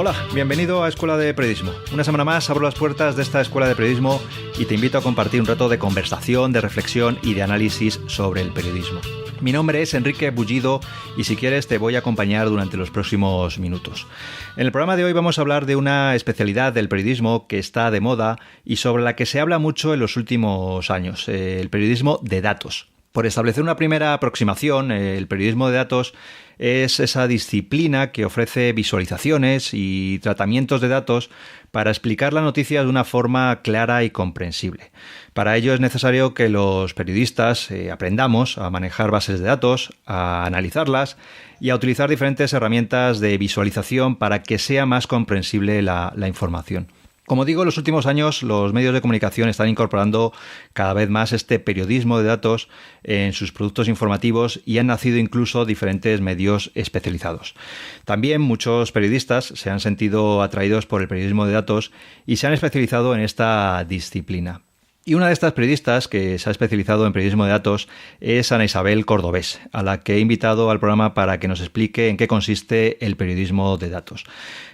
Hola, bienvenido a Escuela de Periodismo. Una semana más abro las puertas de esta Escuela de Periodismo y te invito a compartir un rato de conversación, de reflexión y de análisis sobre el periodismo. Mi nombre es Enrique Bullido y si quieres te voy a acompañar durante los próximos minutos. En el programa de hoy vamos a hablar de una especialidad del periodismo que está de moda y sobre la que se habla mucho en los últimos años, el periodismo de datos. Por establecer una primera aproximación, el periodismo de datos es esa disciplina que ofrece visualizaciones y tratamientos de datos para explicar la noticia de una forma clara y comprensible. Para ello es necesario que los periodistas aprendamos a manejar bases de datos, a analizarlas y a utilizar diferentes herramientas de visualización para que sea más comprensible la información. Como digo, en los últimos años los medios de comunicación están incorporando cada vez más este periodismo de datos en sus productos informativos y han nacido incluso diferentes medios especializados. También muchos periodistas se han sentido atraídos por el periodismo de datos y se han especializado en esta disciplina. Y una de estas periodistas que se ha especializado en periodismo de datos es Ana Isabel Cordobés, a la que he invitado al programa para que nos explique en qué consiste el periodismo de datos.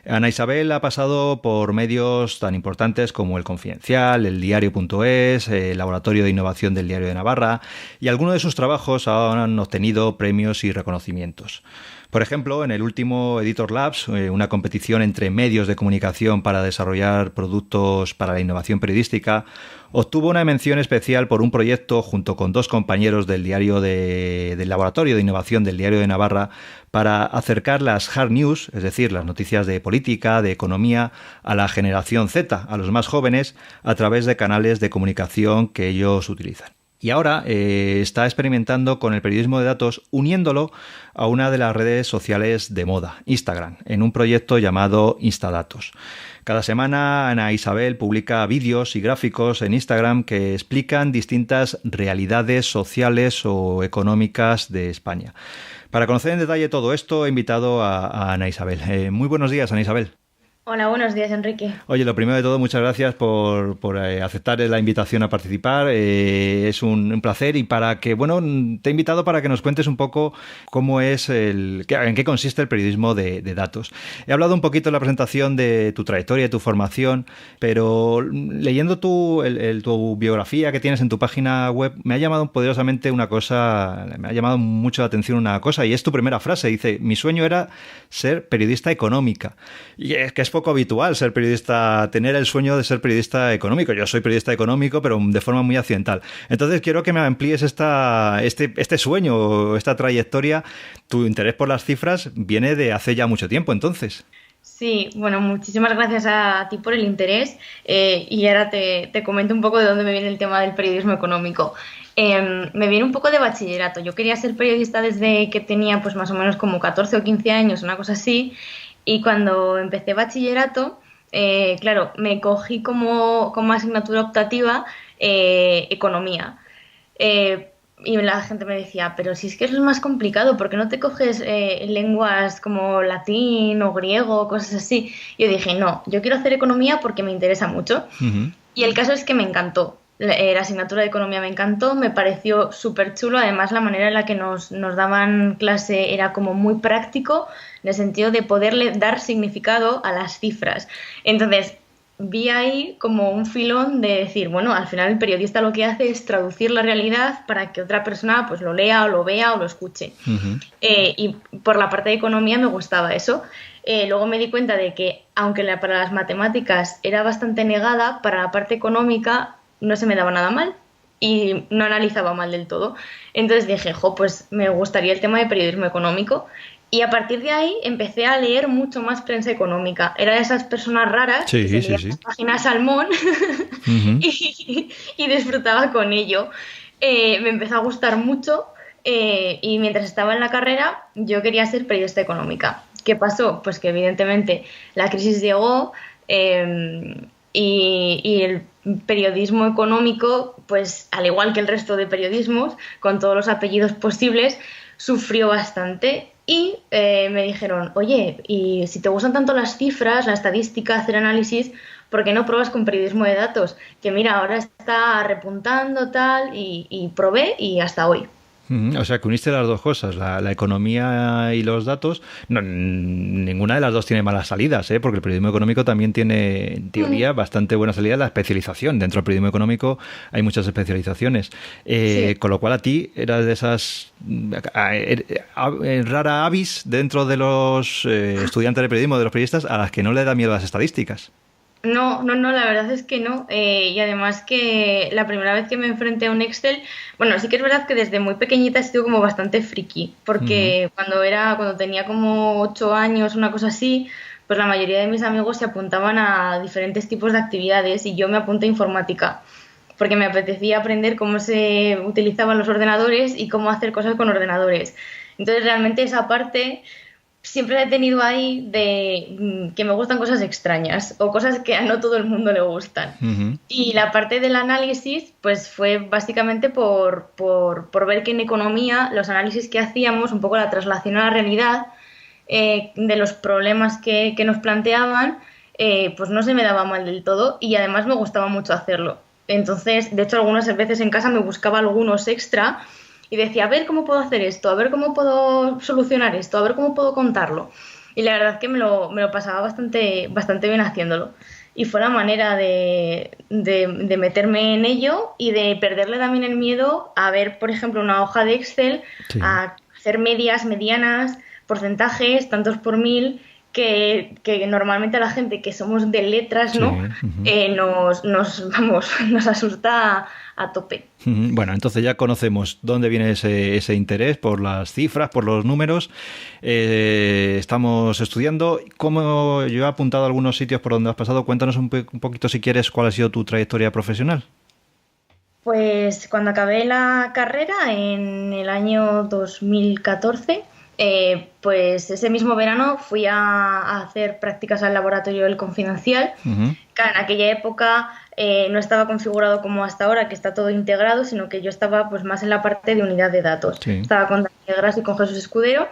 Ana Isabel ha pasado por medios tan importantes como El Confidencial, El Diario.es, el Laboratorio de Innovación del Diario de Navarra, y algunos de sus trabajos han obtenido premios y reconocimientos. Por ejemplo, en el último Editor Labs, una competición entre medios de comunicación para desarrollar productos para la innovación periodística, obtuvo una mención especial por un proyecto junto con dos compañeros del Laboratorio de Innovación del Diario de Navarra para acercar las hard news, es decir, las noticias de política, de economía, a la generación Z, a los más jóvenes, a través de canales de comunicación que ellos utilizan. Y ahora está experimentando con el periodismo de datos uniéndolo a una de las redes sociales de moda, Instagram, en un proyecto llamado Instadatos. Cada semana Ana Isabel publica vídeos y gráficos en Instagram que explican distintas realidades sociales o económicas de España. Para conocer en detalle todo esto he invitado a Ana Isabel. Muy buenos días, Ana Isabel. Hola, buenos días, Enrique. Oye, lo primero de todo, muchas gracias por aceptar la invitación a participar. Es un placer y te he invitado para que nos cuentes un poco cómo es en qué consiste el periodismo de datos. He hablado un poquito en la presentación de tu trayectoria, de tu formación, pero leyendo tu biografía que tienes en tu página web, me ha llamado poderosamente me ha llamado mucho la atención una cosa, y es tu primera frase. Dice: mi sueño era ser periodista económica. Y es que es poco habitual tener el sueño de ser periodista económico. Yo soy periodista económico, pero de forma muy accidental. Entonces quiero que me amplíes este sueño, esta trayectoria. Tu interés por las cifras viene de hace ya mucho tiempo, entonces. Sí, bueno, muchísimas gracias a ti por el interés y ahora te comento un poco de dónde me viene el tema del periodismo económico. Me viene un poco de bachillerato. Yo quería ser periodista desde que tenía pues más o menos como 14 o 15 años, una cosa así. Y cuando empecé bachillerato, claro, me cogí como asignatura optativa economía. Y la gente me decía: pero si es que eso es más complicado, ¿por qué no te coges lenguas como latín o griego, cosas así? Yo dije: no, yo quiero hacer economía porque me interesa mucho. Uh-huh. Y el caso es que me encantó. La asignatura de economía me encantó, me pareció súper chulo. Además, la manera en la que nos daban clase era como muy práctico, en el sentido de poderle dar significado a las cifras. Entonces, vi ahí como un filón de decir, bueno, al final el periodista lo que hace es traducir la realidad para que otra persona pues lo lea o lo vea o lo escuche. Uh-huh. Y por la parte de economía me gustaba eso. Luego me di cuenta de que, aunque para las matemáticas era bastante negada, para la parte económica no se me daba nada mal y no analizaba mal del todo. Entonces dije, pues me gustaría el tema de periodismo económico. Y a partir de ahí empecé a leer mucho más prensa económica. Era de esas personas raras que se leían las páginas salmón uh-huh. y disfrutaba con ello. Me empezó a gustar mucho y mientras estaba en la carrera yo quería ser periodista económica. ¿Qué pasó? Pues que evidentemente la crisis llegó y el periodismo económico, pues al igual que el resto de periodismos, con todos los apellidos posibles, sufrió bastante. Y me dijeron: oye, y si te gustan tanto las cifras, la estadística, hacer análisis, ¿por qué no pruebas con periodismo de datos? Que mira, ahora está repuntando tal, y probé y hasta hoy. O sea, que uniste las dos cosas, la economía y los datos. No, ninguna de las dos tiene malas salidas, ¿eh? Porque el periodismo económico también tiene, en teoría, bastante buena salida la especialización. Dentro del periodismo económico hay muchas especializaciones. Sí. Con lo cual a ti eras de esas rara avis dentro de los estudiantes de periodismo, de los periodistas, a las que no le da miedo las estadísticas. No, no, no, la verdad es que no. Y además que la primera vez que me enfrenté a un Excel, bueno, sí que es verdad que desde muy pequeñita he sido como bastante friki, Ujú. porque cuando tenía como 8 años, una cosa así, pues la mayoría de mis amigos se apuntaban a diferentes tipos de actividades y yo me apunté a informática, porque me apetecía aprender cómo se utilizaban los ordenadores y cómo hacer cosas con ordenadores. Entonces realmente esa parte siempre la he tenido ahí de que me gustan cosas extrañas o cosas que a no todo el mundo le gustan. Ujú. Y la parte del análisis, pues fue básicamente por ver que en economía los análisis que hacíamos, un poco la traslación a la realidad de los problemas que nos planteaban, pues no se me daba mal del todo y además me gustaba mucho hacerlo. Entonces, de hecho, algunas veces en casa me buscaba algunos extra y decía, a ver cómo puedo hacer esto, a ver cómo puedo solucionar esto, a ver cómo puedo contarlo. Y la verdad es que me lo pasaba bastante, bastante bien haciéndolo. Y fue la manera de meterme en ello y de perderle también el miedo a ver, por ejemplo, una hoja de Excel, Sí. a hacer medias, medianas, porcentajes, tantos por mil, que normalmente a la gente que somos de letras, ¿no? Sí. Ujú. Vamos, nos asusta a tope. Ujú. Bueno, entonces ya conocemos dónde viene ese interés por las cifras, por los números. Estamos estudiando. Como yo he apuntado a algunos sitios por donde has pasado, cuéntanos un poquito, si quieres, cuál ha sido tu trayectoria profesional. Pues cuando acabé la carrera en el año 2014, pues ese mismo verano fui a hacer prácticas al laboratorio del Confidencial. Ujú. Claro, en aquella época no estaba configurado como hasta ahora, que está todo integrado, sino que yo estaba pues más en la parte de unidad de datos. Sí. Estaba con Daniel Gras y con Jesús Escudero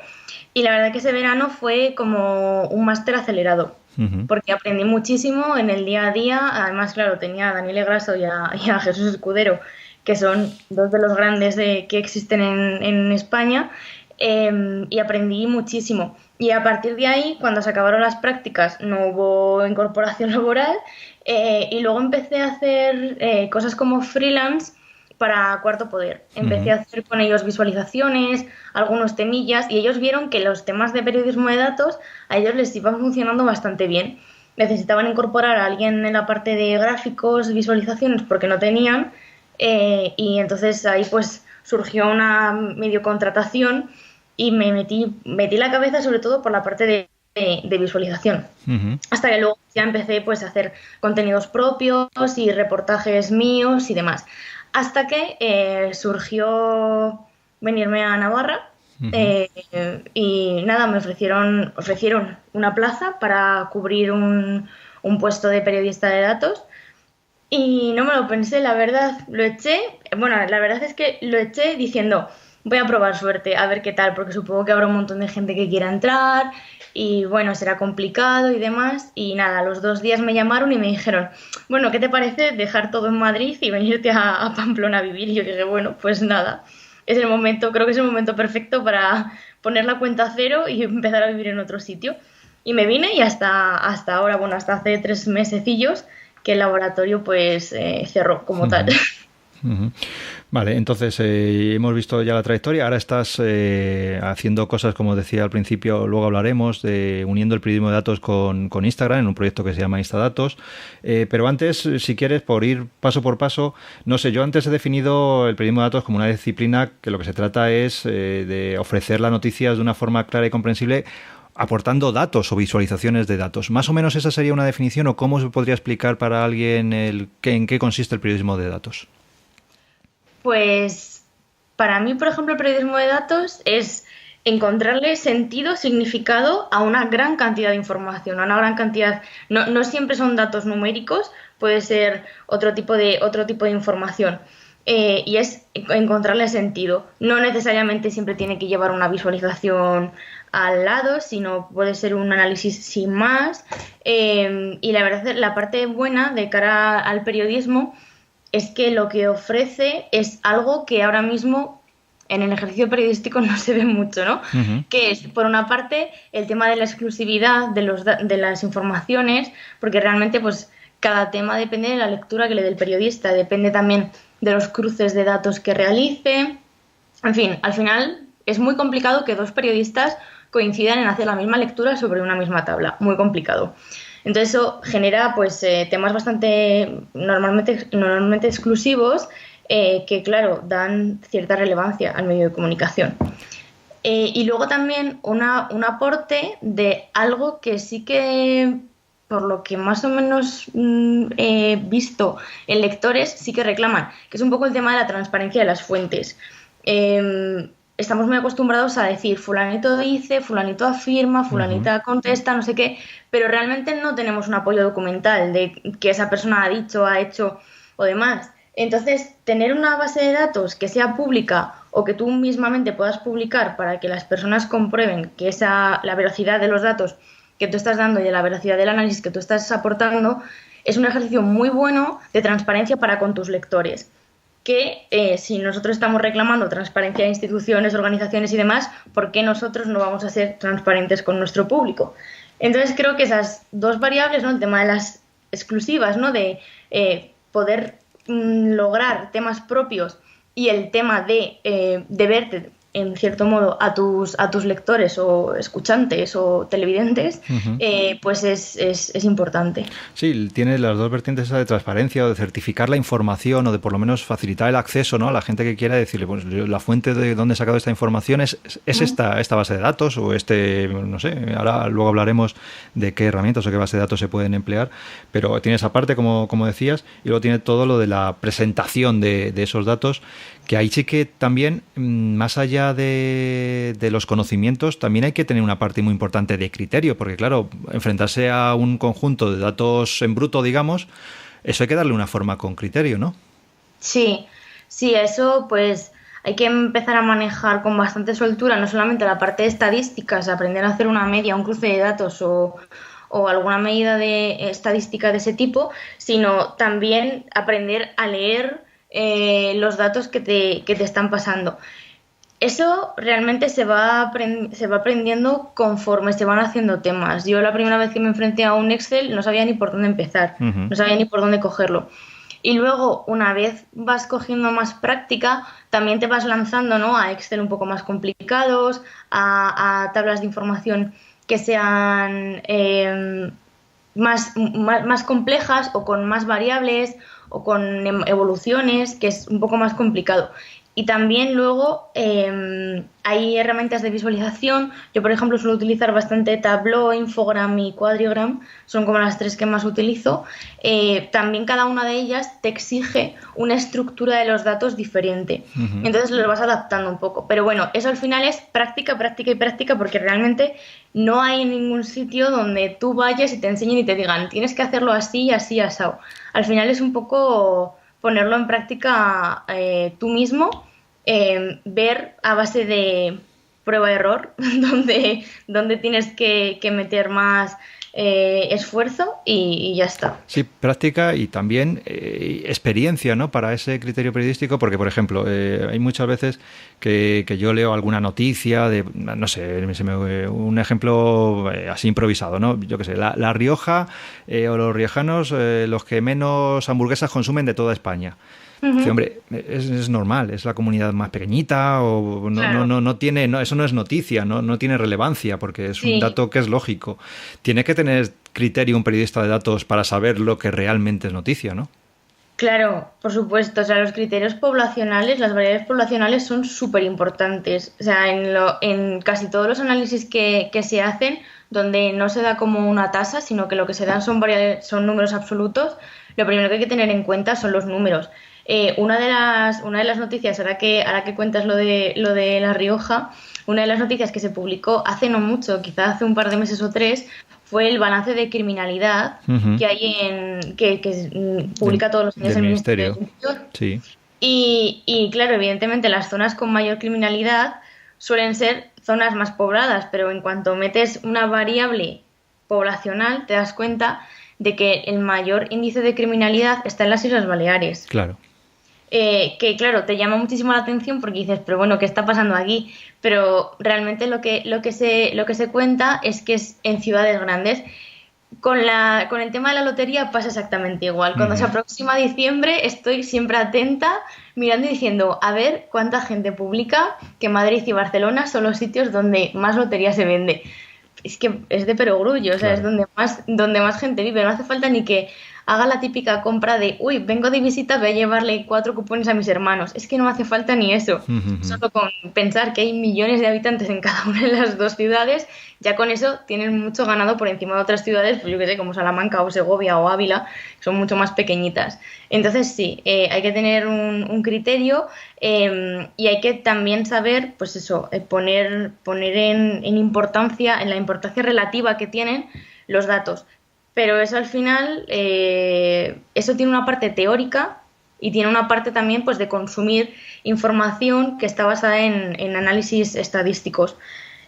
y la verdad que ese verano fue como un máster acelerado Ujú. porque aprendí muchísimo en el día a día. Además, claro, tenía a Daniel Grasso y a Jesús Escudero, que son dos de los grandes que existen en España, y aprendí muchísimo. Y a partir de ahí, cuando se acabaron las prácticas, no hubo incorporación laboral, y luego empecé a hacer cosas como freelance para Cuarto Poder. Empecé Ujú. a hacer con ellos visualizaciones, algunos temillas, y ellos vieron que los temas de periodismo de datos a ellos les iban funcionando bastante bien. Necesitaban incorporar a alguien en la parte de gráficos, visualizaciones, porque no tenían, y entonces ahí pues surgió una medio contratación y me metí la cabeza sobre todo por la parte de visualización. Ujú. Hasta que luego ya empecé pues a hacer contenidos propios y reportajes míos y demás. Hasta que surgió venirme a Navarra, Ujú. y nada, ofrecieron una plaza para cubrir un puesto de periodista de datos y no me lo pensé, la verdad, lo eché, bueno, la verdad es que lo eché diciendo, voy a probar suerte, a ver qué tal, porque supongo que habrá un montón de gente que quiera entrar y bueno, será complicado y demás. Y nada, a los 2 días me llamaron y me dijeron, bueno, ¿qué te parece dejar todo en Madrid y venirte a Pamplona a vivir? Y yo dije, bueno, pues nada, es el momento, creo que es el momento perfecto para poner la cuenta a cero y empezar a vivir en otro sitio. Y me vine y hasta ahora, bueno, hasta hace 3 mesecillos que el laboratorio pues cerró como tal. Ujú. Ujú. Vale, entonces hemos visto ya la trayectoria. Ahora estás haciendo cosas, como decía al principio, luego hablaremos, de uniendo el periodismo de datos con Instagram en un proyecto que se llama Instadatos. Pero antes, si quieres, por ir paso por paso, no sé, yo antes he definido el periodismo de datos como una disciplina que lo que se trata es de ofrecer las noticias de una forma clara y comprensible, aportando datos o visualizaciones de datos. Más o menos esa sería una definición, o cómo se podría explicar para alguien en qué consiste el periodismo de datos. Pues para mí, por ejemplo, el periodismo de datos es encontrarle sentido, significado a una gran cantidad de información, a una gran cantidad, no, no siempre son datos numéricos, puede ser otro tipo de información. Y es encontrarle sentido. No necesariamente siempre tiene que llevar una visualización al lado, sino puede ser un análisis sin más. Y la verdad, la parte buena de cara al periodismo es que lo que ofrece es algo que ahora mismo en el ejercicio periodístico no se ve mucho, ¿no? Ujú. Que es, por una parte, el tema de la exclusividad de las informaciones, porque realmente, pues, cada tema depende de la lectura que le dé el periodista, depende también de los cruces de datos que realice. En fin, al final es muy complicado que dos periodistas coincidan en hacer la misma lectura sobre una misma tabla, muy complicado. Entonces eso genera pues temas bastante normalmente exclusivos que, claro, dan cierta relevancia al medio de comunicación. Y luego también un aporte de algo que sí que, por lo que más o menos he visto en lectores, sí que reclaman, que es un poco el tema de la transparencia de las fuentes. Estamos muy acostumbrados a decir fulanito dice, fulanito afirma, fulanita contesta, no sé qué, pero realmente no tenemos un apoyo documental de que esa persona ha dicho, ha hecho o demás. Entonces, tener una base de datos que sea pública o que tú mismamente puedas publicar para que las personas comprueben que la veracidad de los datos que tú estás dando y de la veracidad del análisis que tú estás aportando es un ejercicio muy bueno de transparencia para con tus lectores. Que si nosotros estamos reclamando transparencia de instituciones, organizaciones y demás, ¿por qué nosotros no vamos a ser transparentes con nuestro público? Entonces creo que esas dos variables, ¿no? El tema de las exclusivas, ¿no? De poder lograr temas propios y el tema de verte en cierto modo a tus lectores o escuchantes o televidentes, pues es importante. Sí, tiene las dos vertientes, esa de transparencia o de certificar la información o de por lo menos facilitar el acceso, ¿no?, a la gente que quiera decirle, pues la fuente de dónde he sacado esta información es esta base de datos o no sé, ahora luego hablaremos de qué herramientas o qué base de datos se pueden emplear, pero tiene esa parte, como decías, y luego tiene todo lo de la presentación de esos datos, que ahí sí que también, más allá de los conocimientos, también hay que tener una parte muy importante de criterio, porque claro, enfrentarse a un conjunto de datos en bruto, digamos, eso hay que darle una forma con criterio, ¿no? Sí, eso pues hay que empezar a manejar con bastante soltura, no solamente la parte de estadísticas, aprender a hacer una media, un cruce de datos o alguna medida de estadística de ese tipo, sino también aprender a leer los datos que te están pasando. Eso realmente se va aprendiendo conforme se van haciendo temas. Yo la primera vez que me enfrenté a un Excel no sabía ni por dónde empezar, no sabía ni por dónde cogerlo. Y luego, una vez vas cogiendo más práctica, también te vas lanzando, ¿no?, a Excel un poco más complicados, a tablas de información que sean más complejas o con más variables o con evoluciones, que es un poco más complicado. Y también luego hay herramientas de visualización. Yo, por ejemplo, suelo utilizar bastante Tableau, Infogram y Quadriogram. Son como las tres que más utilizo. También cada una de ellas te exige una estructura de los datos diferente. Entonces los vas adaptando un poco. Pero bueno, eso al final es práctica, práctica y práctica, porque realmente no hay ningún sitio donde tú vayas y te enseñen y te digan tienes que hacerlo así, así, asado. Al final es un poco ponerlo en práctica tú mismo, ver a base de prueba-error donde tienes que meter más esfuerzo y ya está. Sí, práctica y también experiencia, ¿no?, para ese criterio periodístico, porque, por ejemplo, hay muchas veces que yo leo alguna noticia de, no sé, un ejemplo así improvisado, ¿no? Yo qué sé, La Rioja o los riojanos, los que menos hamburguesas consumen de toda España. Sí, hombre, es normal, es la comunidad más pequeñita o no, claro. no tiene, eso no es noticia, no tiene relevancia porque es un dato que es lógico. Tiene que tener criterio un periodista de datos para saber lo que realmente es noticia, ¿no? Claro, por supuesto. O sea, los criterios poblacionales, las variables poblacionales son súper importantes. O sea, en casi todos los análisis que se hacen, donde no se da como una tasa, sino que lo que se dan son números absolutos, lo primero que hay que tener en cuenta son los números. Una de las noticias, ahora que cuentas lo de La Rioja, una de las noticias que se publicó hace no mucho, quizá hace un par de meses o 3, fue el balance de criminalidad que hay que publica todos los años el Ministerio del Interior. Sí. Y claro, evidentemente las zonas con mayor criminalidad suelen ser zonas más pobladas, pero en cuanto metes una variable poblacional te das cuenta de que el mayor índice de criminalidad está en las Islas Baleares. Claro. que claro, te llama muchísimo la atención porque dices, pero bueno, ¿qué está pasando aquí? Pero realmente lo que se cuenta es que es en ciudades grandes. Con el tema de la lotería pasa exactamente igual. Cuando se Ujú. aproxima diciembre estoy siempre atenta, mirando y diciendo, a ver cuánta gente publica que Madrid y Barcelona son los sitios donde más lotería se vende. Es que es de perogrullo, o sea, es Claro. donde más gente vive. No hace falta ni que haga la típica compra de, uy, vengo de visita, voy a llevarle 4 cupones a mis hermanos. Es que no hace falta ni eso. Ujú. Solo con pensar que hay millones de habitantes en cada una de las dos ciudades, ya con eso tienen mucho ganado por encima de otras ciudades, pues yo qué sé, como Salamanca o Segovia o Ávila, que son mucho más pequeñitas. Entonces sí, hay que tener un criterio, y hay que también saber, pues eso, poner en importancia, en la importancia relativa que tienen los datos. Pero eso al final, eso tiene una parte teórica y tiene una parte también pues de consumir información que está basada en análisis estadísticos,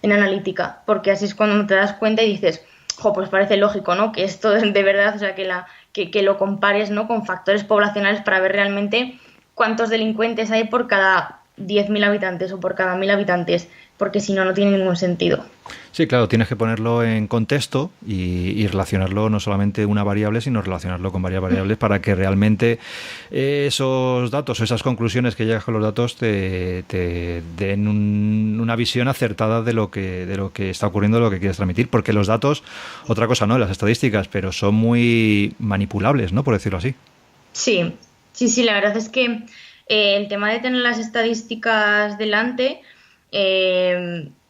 en analítica, porque así es cuando te das cuenta y dices, jo, pues parece lógico, ¿no? Que esto de verdad, o sea, que lo compares, ¿no? Con factores poblacionales para ver realmente cuántos delincuentes hay por cada 10.000 habitantes o por cada 1.000 habitantes, porque si no, no tiene ningún sentido. Sí, claro, tienes que ponerlo en contexto y relacionarlo no solamente una variable, sino relacionarlo con varias variables para que realmente esos datos, esas conclusiones que llegas con los datos te den una visión acertada de lo que está ocurriendo, de lo que quieres transmitir, porque los datos, otra cosa, ¿no? Las estadísticas, pero son muy manipulables, ¿no? Por decirlo así. Sí, sí, sí, la verdad es que el tema de tener las estadísticas delante,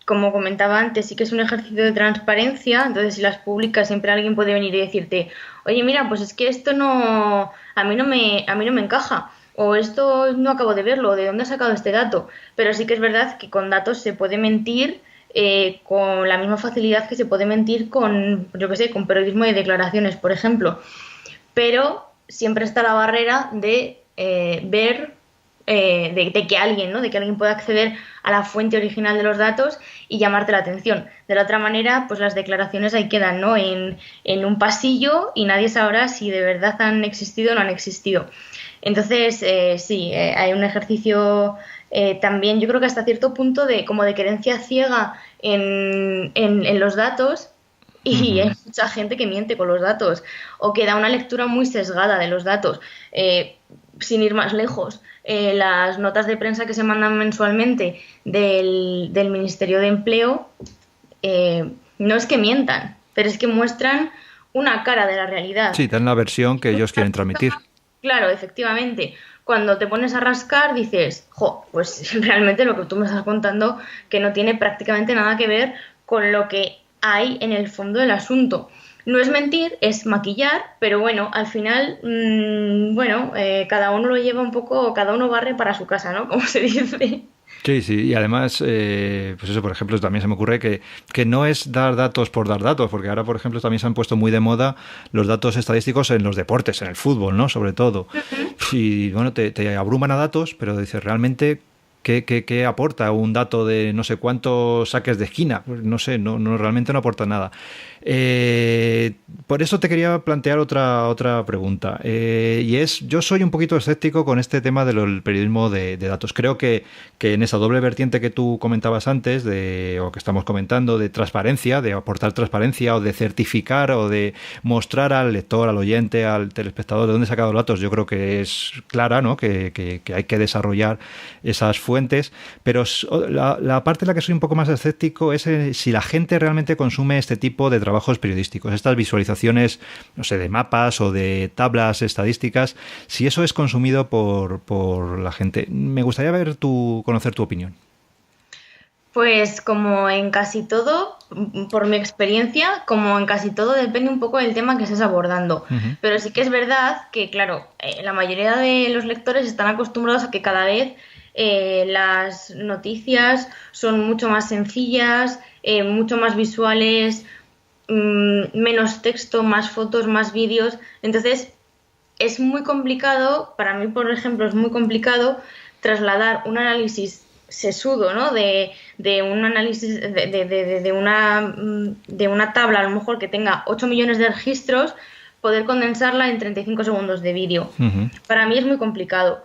como comentaba antes, sí que es un ejercicio de transparencia, entonces si las publicas siempre alguien puede venir y decirte, oye, mira, pues es que esto no, a mí no me encaja, o esto no acabo de verlo, ¿de dónde has sacado este dato? Pero sí que es verdad que con datos se puede mentir, con la misma facilidad que se puede mentir con, yo qué sé, con periodismo de declaraciones, por ejemplo, pero siempre está la barrera de ver, de que alguien, ¿no? De que alguien pueda acceder a la fuente original de los datos y llamarte la atención. De la otra manera, pues las declaraciones ahí quedan, ¿no? En un pasillo y nadie sabrá si de verdad han existido o no han existido. Entonces, sí, hay un ejercicio, también, yo creo que hasta cierto punto de como de creencia ciega en los datos, y hay Ujú. mucha gente que miente con los datos o que da una lectura muy sesgada de los datos. Sin ir más lejos, las notas de prensa que se mandan mensualmente del Ministerio de Empleo, no es que mientan, pero es que muestran una cara de la realidad. Sí, dan la versión que ellos quieren transmitir. Claro, efectivamente. Cuando te pones a rascar dices, jo, pues realmente lo que tú me estás contando que no tiene prácticamente nada que ver con lo que hay en el fondo del asunto. No es mentir, es maquillar, pero bueno, al final, bueno, cada uno lo lleva un poco, cada uno barre para su casa, ¿no? Como se dice. Sí, sí, y además, pues eso, por ejemplo, también se me ocurre que no es dar datos por dar datos, porque ahora, por ejemplo, también se han puesto muy de moda los datos estadísticos en los deportes, en el fútbol, ¿no? Sobre todo. Y bueno, te abruman a datos, pero dices, realmente, ¿qué aporta un dato de no sé cuántos saques de esquina? Pues no sé, realmente no aporta nada. Por eso te quería plantear otra pregunta. Y es, yo soy un poquito escéptico con este tema del periodismo de datos. Creo que en esa doble vertiente que tú comentabas antes, o que estamos comentando, de transparencia, de aportar transparencia o de certificar o de mostrar al lector, al oyente, al telespectador de dónde he sacado los datos, yo creo que es clara, ¿no? Que hay que desarrollar esas fuentes. Pero la parte en la que soy un poco más escéptico es si la gente realmente consume este tipo de trabajos periodísticos, estas visualizaciones, no sé, de mapas o de tablas estadísticas, si eso es consumido por la gente. Me gustaría conocer tu opinión. Pues como en casi todo, por mi experiencia, como en casi todo depende un poco del tema que estés abordando. Ujú. Pero sí que es verdad que, claro, la mayoría de los lectores están acostumbrados a que cada vez las noticias son mucho más sencillas, mucho más visuales, menos texto, más fotos, más vídeos. Entonces, es muy complicado, para mí, por ejemplo, es muy complicado trasladar un análisis sesudo, ¿no? De un análisis de una tabla, a lo mejor que tenga 8 millones de registros, poder condensarla en 35 segundos de vídeo. Ujú. Para mí es muy complicado.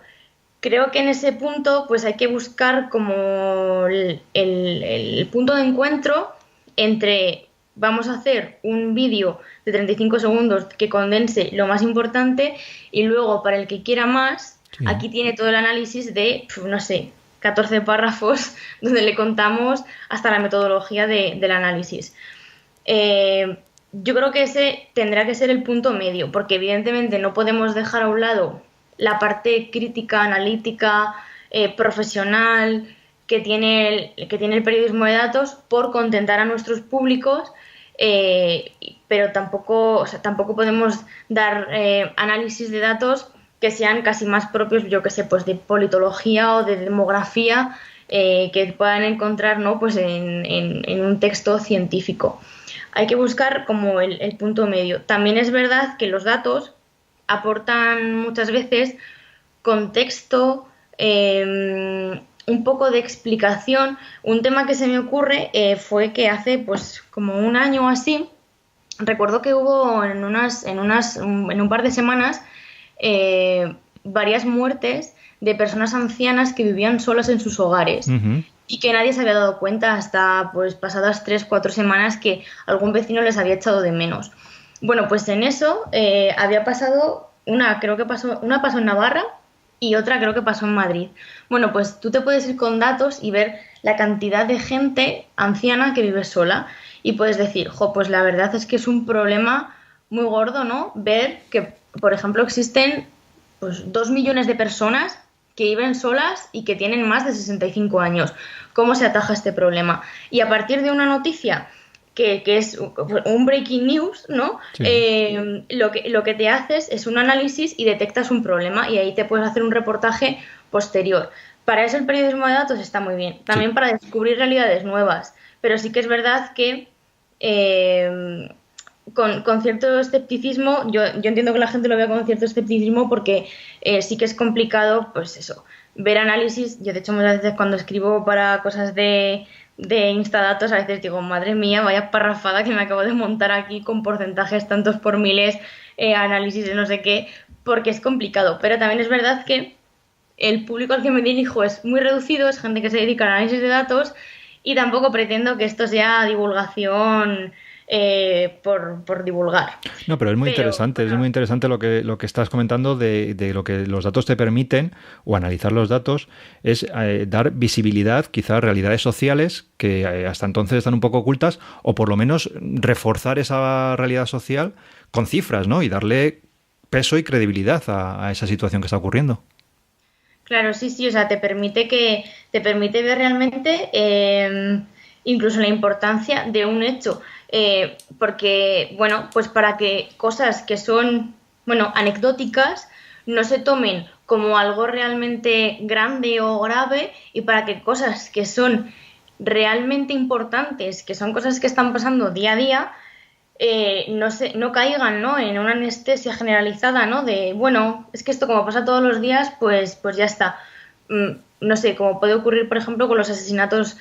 creo que en ese punto pues hay que buscar como el punto de encuentro entre vamos a hacer un vídeo de 35 segundos que condense lo más importante y luego para el que quiera más, Sí. aquí tiene todo el análisis de, no sé, 14 párrafos donde le contamos hasta la metodología del análisis. Yo creo que ese tendrá que ser el punto medio, porque evidentemente no podemos dejar a un lado la parte crítica, analítica, profesional que tiene el periodismo de datos por contentar a nuestros públicos, pero tampoco, o sea, tampoco podemos dar análisis de datos que sean casi más propios, yo que sé, pues de politología o de demografía que puedan encontrar, ¿no? Pues en un texto científico. Hay que buscar como el punto medio. También es verdad que los datos aportan muchas veces contexto, un poco de explicación. Un tema que se me ocurre fue que hace pues como un año o así, recuerdo que hubo en un par de semanas varias muertes de personas ancianas que vivían solas en sus hogares. Uh-huh. Y que nadie se había dado cuenta hasta pues pasadas 3-4 semanas que algún vecino les había echado de menos. Bueno, pues en eso había pasado una pasó en Navarra y otra creo que pasó en Madrid. Bueno, pues tú te puedes ir con datos y ver la cantidad de gente anciana que vive sola y puedes decir, pues la verdad es que es un problema muy gordo, ¿no? Ver que, por ejemplo, existen pues 2 millones de personas que viven solas y que tienen más de 65 años. ¿Cómo se ataja este problema? Y a partir de una noticia que es un breaking news, ¿no? Sí. Lo que te haces es un análisis y detectas un problema y ahí te puedes hacer un reportaje posterior. Para eso el periodismo de datos está muy bien. También sí. Para descubrir realidades nuevas. Pero sí que es verdad que con cierto escepticismo, yo entiendo que la gente lo vea con cierto escepticismo porque sí que es complicado, pues eso, ver análisis. Yo de hecho muchas veces cuando escribo para cosas de Instadatos a veces digo, madre mía, vaya parrafada que me acabo de montar aquí con porcentajes tantos por miles, análisis de no sé qué, porque es complicado. Pero también es verdad que el público al que me dirijo es muy reducido, es gente que se dedica al análisis de datos y tampoco pretendo que esto sea divulgación por divulgar. No, pero es muy interesante, es muy interesante lo que estás comentando de lo que los datos te permiten, o analizar los datos, es dar visibilidad quizás a realidades sociales que hasta entonces están un poco ocultas, o por lo menos reforzar esa realidad social con cifras, ¿no? Y darle peso y credibilidad a esa situación que está ocurriendo. Claro, sí, o sea, te permite ver realmente incluso la importancia de un hecho. Porque, bueno, pues para que cosas que son, anecdóticas no se tomen como algo realmente grande o grave y para que cosas que son realmente importantes, que son cosas que están pasando día a día, no caigan, ¿no? En una anestesia generalizada, ¿no? De, es que esto como pasa todos los días, pues ya está. No sé, como puede ocurrir, por ejemplo, con los asesinatos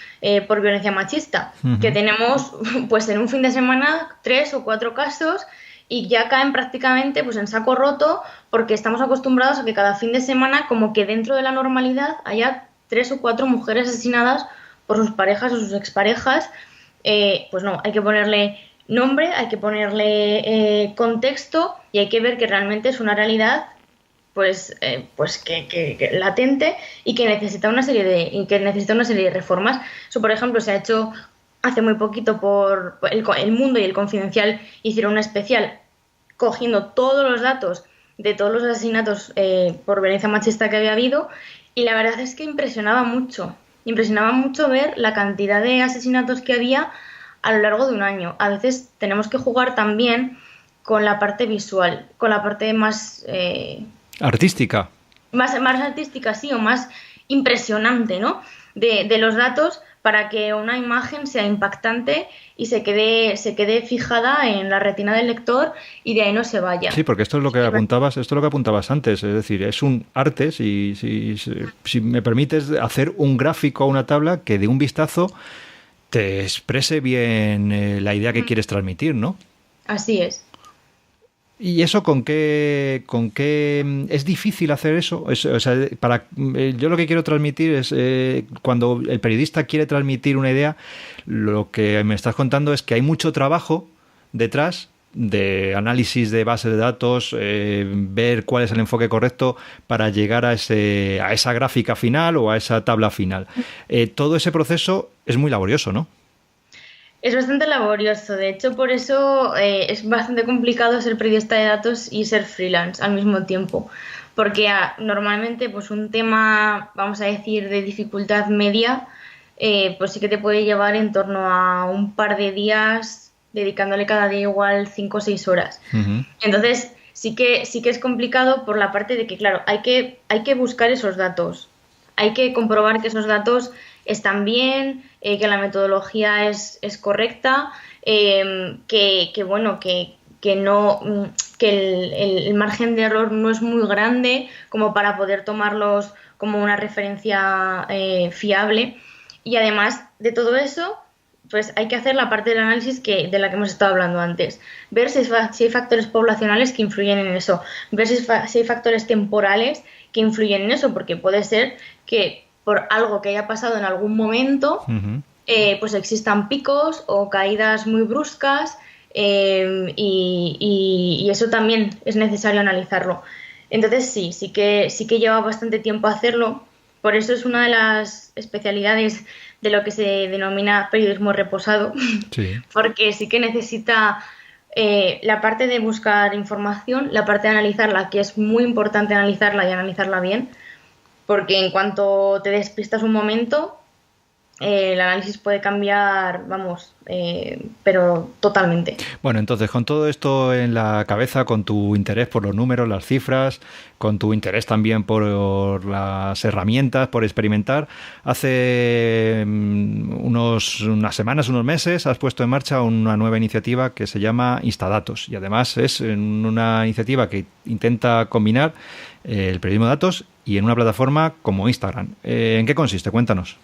por violencia machista, uh-huh. Que tenemos, pues en un fin de semana, 3 o 4 casos y ya caen prácticamente pues en saco roto porque estamos acostumbrados a que cada fin de semana, como que dentro de la normalidad, haya 3 o 4 mujeres asesinadas por sus parejas o sus exparejas. Pues no, hay que ponerle nombre, hay que ponerle contexto y hay que ver que realmente es una realidad pues que latente y que necesita una serie de reformas. Eso, por ejemplo, se ha hecho hace muy poquito por El Mundo y El Confidencial hicieron una especial cogiendo todos los datos de todos los asesinatos por violencia machista que había habido y la verdad es que impresionaba mucho ver la cantidad de asesinatos que había a lo largo de un año. A veces tenemos que jugar también con la parte visual, con la parte más artística. Más artística, sí, o más impresionante, ¿no? De los datos para que una imagen sea impactante y se quede fijada en la retina del lector y de ahí no se vaya. Sí, porque esto es lo que apuntabas antes, es decir, es un arte, si me permites, hacer un gráfico o una tabla que de un vistazo te exprese bien la idea que quieres transmitir, ¿no? Así es. ¿Y eso con qué es difícil hacer eso? O sea, yo lo que quiero transmitir es cuando el periodista quiere transmitir una idea, lo que me estás contando es que hay mucho trabajo detrás de análisis de bases de datos, ver cuál es el enfoque correcto para llegar a esa gráfica final o a esa tabla final. Todo ese proceso es muy laborioso, ¿no? Es bastante laborioso, de hecho por eso es bastante complicado ser periodista de datos y ser freelance al mismo tiempo, porque normalmente pues un tema, vamos a decir, de dificultad media, pues sí que te puede llevar en torno a un par de días dedicándole cada día igual 5 o 6 horas. Uh-huh. Entonces sí que es complicado por la parte de que, claro, hay que buscar esos datos, hay que comprobar que esos datos están bien, que la metodología es correcta, bueno, que no, que el margen de error no es muy grande como para poder tomarlos como una referencia fiable. Y además de todo eso, pues hay que hacer la parte del análisis de la que hemos estado hablando antes. Ver si hay factores poblacionales que influyen en eso. Ver si hay factores temporales que influyen en eso, porque puede ser que por algo que haya pasado en algún momento, Uh-huh. pues existan picos o caídas muy bruscas, y eso también es necesario analizarlo. Entonces sí que lleva bastante tiempo hacerlo. Por eso es una de las especialidades de lo que se denomina periodismo reposado, Sí. porque sí que necesita la parte de buscar información, la parte de analizarla, que es muy importante analizarla y analizarla bien, porque en cuanto te despistas un momento, el análisis puede cambiar, vamos, pero totalmente. Bueno, entonces, con todo esto en la cabeza, con tu interés por los números, las cifras, con tu interés también por las herramientas, por experimentar, hace unas semanas, unos meses, has puesto en marcha una nueva iniciativa que se llama Instadatos. Y además es una iniciativa que intenta combinar el periodismo de datos y en una plataforma como Instagram. ¿En qué consiste? Cuéntanos.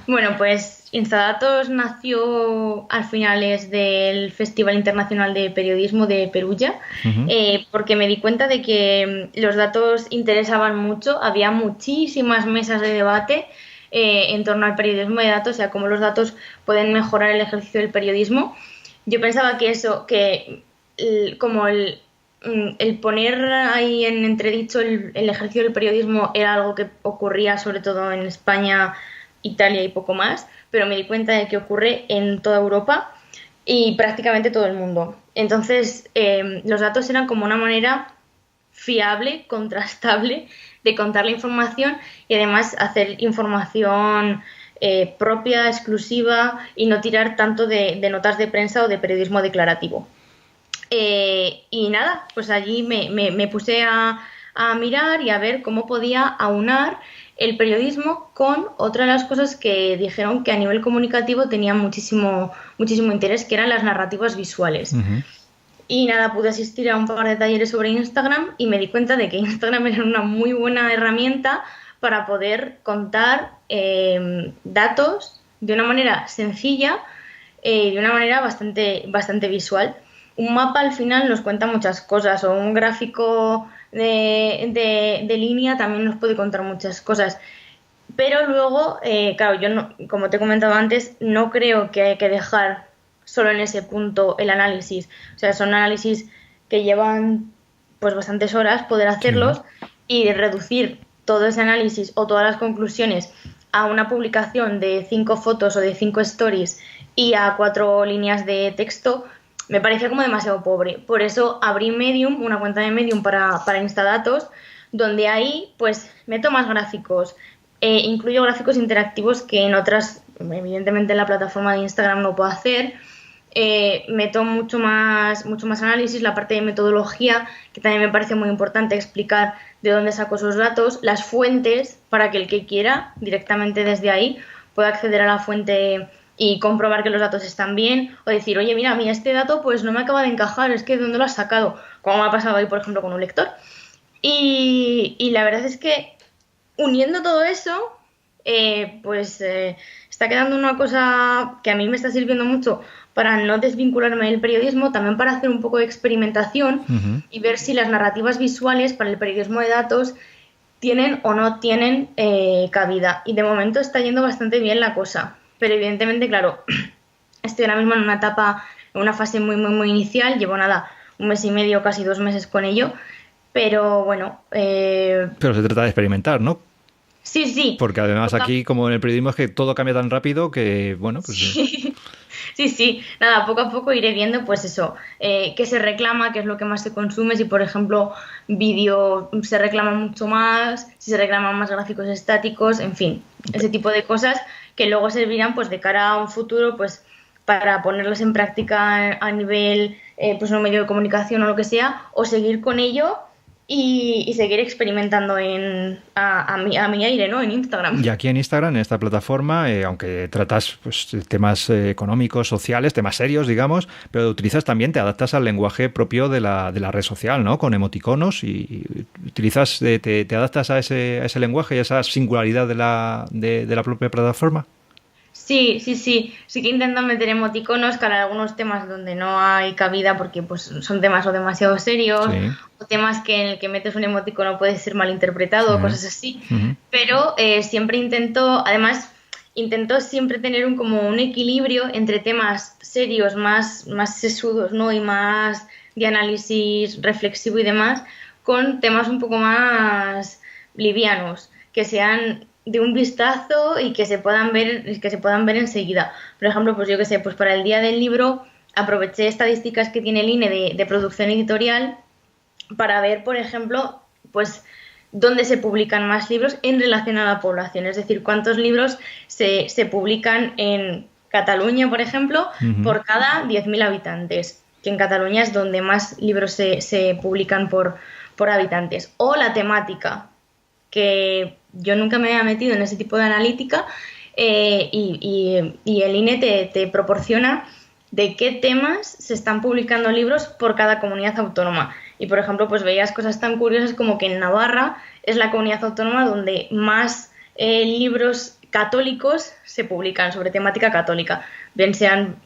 Bueno, pues Instadatos nació a finales del Festival Internacional de Periodismo de Perugia, Uh-huh. porque me di cuenta de que los datos interesaban mucho, había muchísimas mesas de debate en torno al periodismo de datos, o sea, cómo los datos pueden mejorar el ejercicio del periodismo. Yo pensaba que como el poner ahí en entredicho el ejercicio del periodismo era algo que ocurría sobre todo en España, Italia y poco más, pero me di cuenta de que ocurre en toda Europa y prácticamente todo el mundo. Entonces, los datos eran como una manera fiable, contrastable de contar la información y además hacer información propia, exclusiva y no tirar tanto de notas de prensa o de periodismo declarativo. Y nada, pues allí me puse a mirar y a ver cómo podía aunar el periodismo con otra de las cosas que dijeron que a nivel comunicativo tenían muchísimo interés, que eran las narrativas visuales. Uh-huh. Y nada, pude asistir a un par de talleres sobre Instagram y me di cuenta de que Instagram era una muy buena herramienta para poder contar datos de una manera sencilla y de una manera bastante visual. Un mapa al final nos cuenta muchas cosas, o un gráfico de línea también nos puede contar muchas cosas. Pero luego, claro, yo no, como te he comentado antes, no creo que hay que dejar solo en ese punto el análisis. O sea, son análisis que llevan pues bastantes horas poder hacerlos, sí, y reducir todo ese análisis o todas las conclusiones a una publicación de 5 fotos o de 5 stories y a 4 líneas de texto me parecía como demasiado pobre. Por eso abrí Medium, una cuenta de Medium para Instadatos, donde ahí pues meto más gráficos, incluyo gráficos interactivos que en otras, evidentemente en la plataforma de Instagram no puedo hacer. Meto mucho más análisis, la parte de metodología, que también me parece muy importante explicar de dónde saco esos datos, las fuentes, para que el que quiera directamente desde ahí pueda acceder a la fuente y comprobar que los datos están bien, o decir, oye, mira, a mí este dato pues no me acaba de encajar, es que ¿de dónde lo has sacado? Como me ha pasado ahí, por ejemplo, con un lector. Y la verdad es que uniendo todo eso, está quedando una cosa que a mí me está sirviendo mucho para no desvincularme del periodismo, también para hacer un poco de experimentación y ver si las narrativas visuales para el periodismo de datos tienen o no tienen cabida. Y de momento está yendo bastante bien la cosa. Pero evidentemente, claro, estoy ahora mismo en una etapa, en una fase muy, muy, muy inicial. Llevo nada, 1 mes y medio, casi 2 meses con ello. Pero bueno. Pero se trata de experimentar, ¿no? Sí, sí. Porque además aquí, como en el periodismo, es que todo cambia tan rápido que, bueno, pues... Sí. Sí, sí, nada, poco a poco iré viendo pues eso, qué se reclama, qué es lo que más se consume, si por ejemplo vídeo se reclama mucho más, si se reclaman más gráficos estáticos, en fin, ese tipo de cosas que luego servirán pues de cara a un futuro pues para ponerlas en práctica a nivel pues un medio de comunicación o lo que sea, o seguir con ello y seguir experimentando a mi aire, ¿no? En Instagram. Y aquí en Instagram, en esta plataforma, aunque tratas pues, temas económicos, sociales, temas serios, digamos, pero utilizas también, te adaptas al lenguaje propio de la red social, ¿no? Con emoticonos y utilizas, te adaptas a ese lenguaje y a esa singularidad de la propia plataforma. Sí, sí, sí. Sí que intentan meter emoticonos, que hay algunos temas donde no hay cabida porque pues son temas o demasiado serios Sí, o temas que en el que metes un emoticono puede ser malinterpretado o sí. cosas así. Pero siempre intento, además, intento siempre tener como un equilibrio entre temas serios, más sesudos, ¿no? Y más de análisis reflexivo y demás, con temas un poco más livianos, que sean de un vistazo y que se puedan ver enseguida. Por ejemplo, pues yo qué sé, pues para el día del libro aproveché estadísticas que tiene el INE de producción editorial para ver, por ejemplo, pues dónde se publican más libros en relación a la población, es decir, cuántos libros se publican en Cataluña, por ejemplo, por cada 10.000 habitantes, que en Cataluña es donde más libros se publican por habitantes. O la temática, que yo nunca me había metido en ese tipo de analítica y el INE te proporciona de qué temas se están publicando libros por cada comunidad autónoma. Y, por ejemplo, pues veías cosas tan curiosas como que en Navarra es la comunidad autónoma donde más libros católicos se publican sobre temática católica, bien sean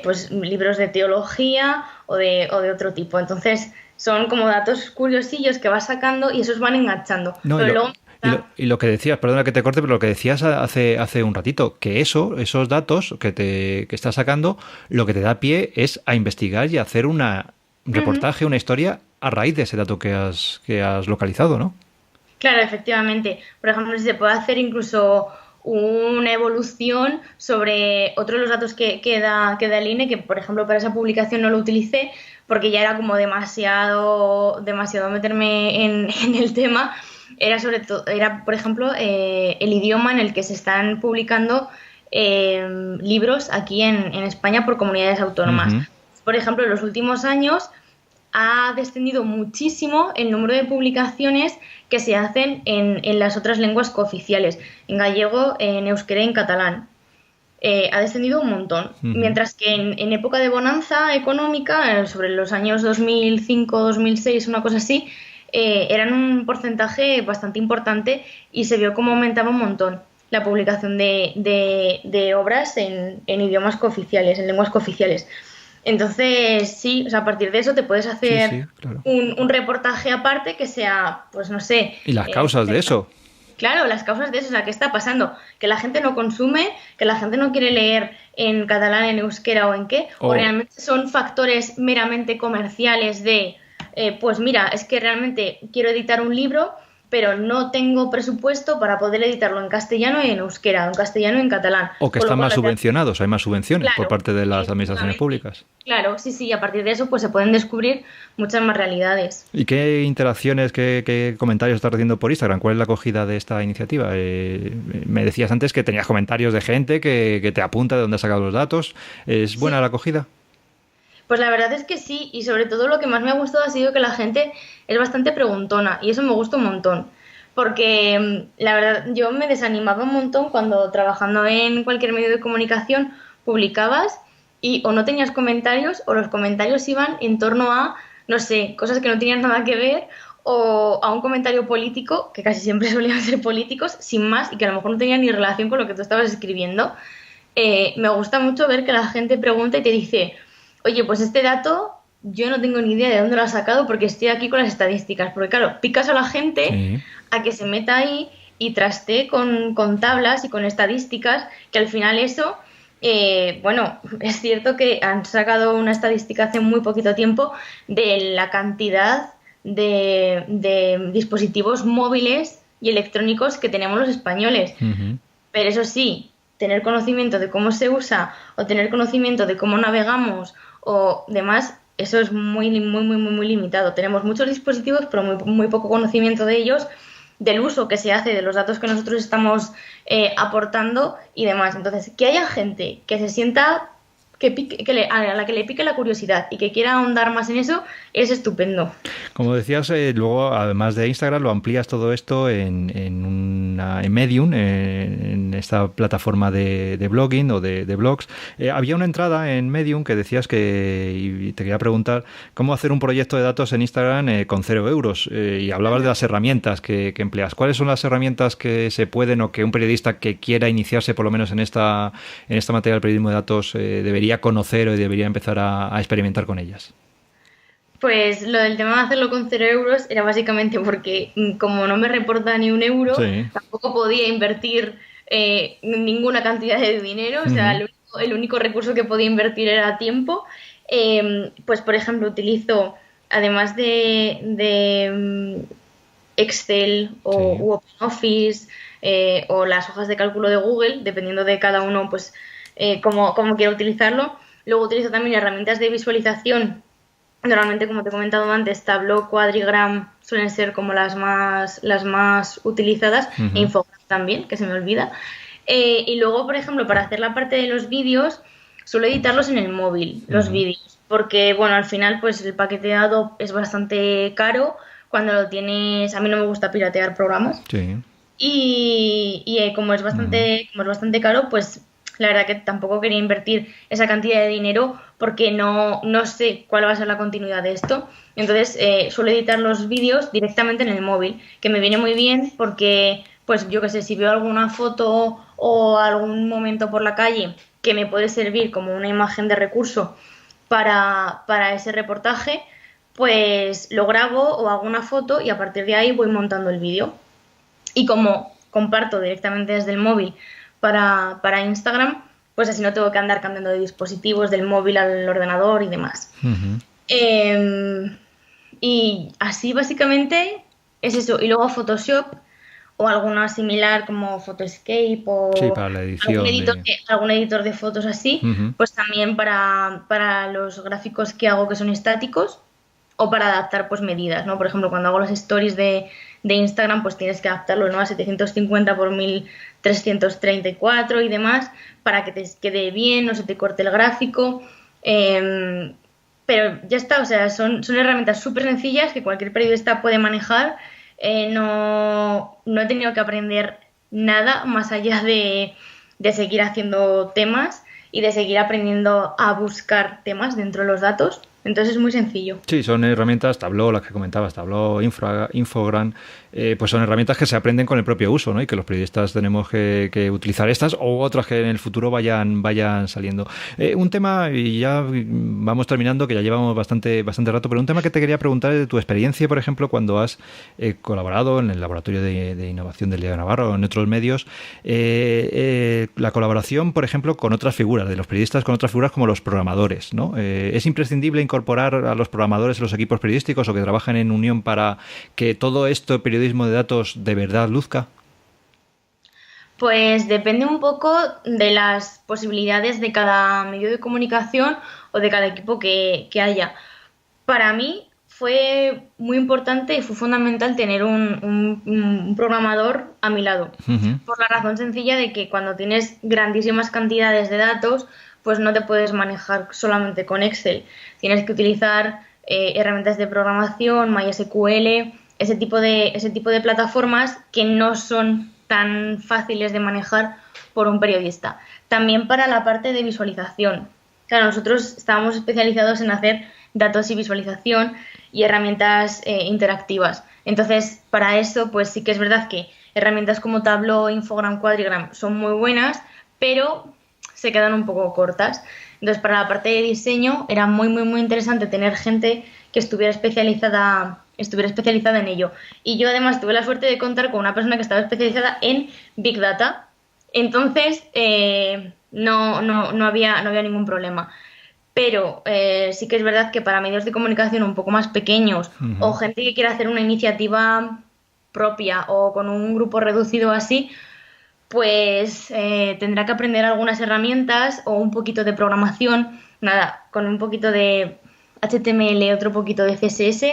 pues libros de teología o de otro tipo. Entonces, son como datos curiosillos que vas sacando y esos van enganchando. No, Pero luego y lo que decías, perdona que te corte, pero lo que decías hace un ratito, que esos datos que estás sacando, lo que te da pie es a investigar y a hacer un reportaje, una historia a raíz de ese dato que has localizado, ¿no? Claro, efectivamente. Por ejemplo, si se puede hacer incluso una evolución sobre otro de los datos que da el INE, que por ejemplo para esa publicación no lo utilicé porque ya era como demasiado meterme en el tema. Era sobre todo, por ejemplo, el idioma en el que se están publicando libros aquí en España por comunidades autónomas. Por ejemplo, en los últimos años ha descendido muchísimo el número de publicaciones que se hacen en las otras lenguas cooficiales, en gallego, en euskera y en catalán. Ha descendido un montón. Mientras que en época de bonanza económica, sobre los años 2005, 2006, una cosa así, eran un porcentaje bastante importante y se vio cómo aumentaba un montón la publicación de obras en idiomas cooficiales, en lenguas cooficiales. Entonces, sí, o sea, a partir de eso te puedes hacer Sí, claro. un reportaje aparte que sea, pues no sé. Y las causas de eso. Claro, las causas de eso, o sea, ¿qué está pasando? Que la gente no consume, que la gente no quiere leer en catalán, en euskera o en qué, o realmente son factores meramente comerciales de, pues mira, es que realmente quiero editar un libro, pero no tengo presupuesto para poder editarlo en castellano y en euskera, en castellano y en catalán. O que están más subvencionados, hay más subvenciones por parte de las administraciones públicas. Claro, sí, y a partir de eso pues se pueden descubrir muchas más realidades. ¿Y qué interacciones, qué comentarios estás recibiendo por Instagram? ¿Cuál es la acogida de esta iniciativa? Me decías antes que tenías comentarios de gente que te apunta de dónde has sacado los datos. ¿Es buena la acogida? Pues la verdad es que sí, y sobre todo lo que más me ha gustado ha sido que la gente es bastante preguntona, y eso me gusta un montón, porque la verdad yo me desanimaba un montón cuando trabajando en cualquier medio de comunicación publicabas y o no tenías comentarios o los comentarios iban en torno a, no sé, cosas que no tenían nada que ver o a un comentario político, que casi siempre solían ser políticos, sin más, y que a lo mejor no tenían ni relación con lo que tú estabas escribiendo. me gusta mucho ver que la gente pregunta y te dice, oye, pues este dato yo no tengo ni idea de dónde lo has sacado porque estoy aquí con las estadísticas. Porque claro, picas a la gente Sí. a que se meta ahí y trastee con tablas y con estadísticas, que al final eso, bueno, es cierto que han sacado una estadística hace muy poquito tiempo de la cantidad de dispositivos móviles y electrónicos que tenemos los españoles. Ujú. Pero eso sí, tener conocimiento de cómo se usa o tener conocimiento de cómo navegamos o demás, eso es muy limitado. Tenemos muchos dispositivos, pero muy poco conocimiento de ellos, del uso que se hace de los datos que nosotros estamos aportando y demás. Entonces, que haya gente que se sienta a la que le pique la curiosidad y que quiera ahondar más en eso, es estupendo. Como decías, luego, además de Instagram, lo amplías todo esto en Medium, en esta plataforma de blogging o de blogs. Había una entrada en Medium que decías y te quería preguntar cómo hacer un proyecto de datos en Instagram con 0 euros. Y hablabas de las herramientas que empleas. ¿Cuáles son las herramientas que se pueden o que un periodista que quiera iniciarse por lo menos en esta materia del periodismo de datos debería conocer o debería empezar a experimentar con ellas? Pues lo del tema de hacerlo con 0 euros era básicamente porque como no me reporta ni un euro, Sí. tampoco podía invertir ninguna cantidad de dinero, o sea, Uh-huh. el único recurso que podía invertir era tiempo. Pues por ejemplo utilizo, además de Excel Sí. u OpenOffice o las hojas de cálculo de Google, dependiendo de cada uno, pues cómo quiera utilizarlo. Luego utilizo también herramientas de visualización. Normalmente, como te he comentado antes, Tableau, Quadrigram suelen ser como las más utilizadas, e Uh-huh. Infogram también, que se me olvida. Y luego, por ejemplo, para hacer la parte de los vídeos, suelo editarlos en el móvil, los Uh-huh. vídeos, porque, bueno, al final, pues el paquete de Adobe es bastante caro. Cuando lo tienes, a mí no me gusta piratear programas. Sí. Y Uh-huh. como es bastante caro, pues la verdad que tampoco quería invertir esa cantidad de dinero porque no sé cuál va a ser la continuidad de esto. Entonces suelo editar los vídeos directamente en el móvil, que me viene muy bien porque, pues yo qué sé, si veo alguna foto o algún momento por la calle que me puede servir como una imagen de recurso para ese reportaje, pues lo grabo o hago una foto y a partir de ahí voy montando el vídeo. Y como comparto directamente desde el móvil para Instagram, pues así no tengo que andar cambiando de dispositivos del móvil al ordenador y demás. Uh-huh. Eh, y así básicamente es eso. Y luego Photoshop o alguna similar como Photoscape Sí, o para la edición de... algún editor de fotos así, Uh-huh. pues también para los gráficos que hago que son estáticos o para adaptar pues medidas, ¿no? Por ejemplo, cuando hago las stories de Instagram, pues tienes que adaptarlo, ¿no? A 750 por 1334 y demás para que te quede bien, no se te corte el gráfico. Pero ya está, o sea, son herramientas súper sencillas que cualquier periodista puede manejar. No he tenido que aprender nada más allá de seguir haciendo temas y de seguir aprendiendo a buscar temas dentro de los datos. Entonces es muy sencillo. Sí, son herramientas, Tableau, las que comentabas, Tableau, Infogram, pues son herramientas que se aprenden con el propio uso, ¿no? Y que los periodistas tenemos que utilizar estas o otras que en el futuro vayan saliendo. Un tema, y ya vamos terminando, que ya llevamos bastante rato, pero un tema que te quería preguntar es de tu experiencia, por ejemplo, cuando has colaborado en el Laboratorio de Innovación del Diario de Navarra o en otros medios, la colaboración, por ejemplo, con otras figuras, de los periodistas con otras figuras como los programadores, ¿no? ¿Es imprescindible incorporar a los programadores en los equipos periodísticos o que trabajan en unión para que todo esto, periodismo de datos, de verdad luzca? Pues depende un poco de las posibilidades de cada medio de comunicación o de cada equipo que haya. Para mí fue muy importante y fue fundamental tener un programador a mi lado, Uh-huh. por la razón sencilla de que cuando tienes grandísimas cantidades de datos, pues no te puedes manejar solamente con Excel. Tienes que utilizar herramientas de programación, MySQL, ese tipo de plataformas que no son tan fáciles de manejar por un periodista. También para la parte de visualización. Claro, nosotros estábamos especializados en hacer datos y visualización y herramientas interactivas. Entonces, para eso, pues sí que es verdad que herramientas como Tableau, Infogram, Quadrigram son muy buenas, pero se quedan un poco cortas. Entonces, para la parte de diseño era muy, muy, muy interesante tener gente que estuviera especializada en ello. Y yo además tuve la suerte de contar con una persona que estaba especializada en Big Data. Entonces, no había ningún problema. Pero sí que es verdad que para medios de comunicación un poco más pequeños o gente que quiera hacer una iniciativa propia o con un grupo reducido así, pues tendrá que aprender algunas herramientas o un poquito de programación, nada, con un poquito de HTML, otro poquito de CSS,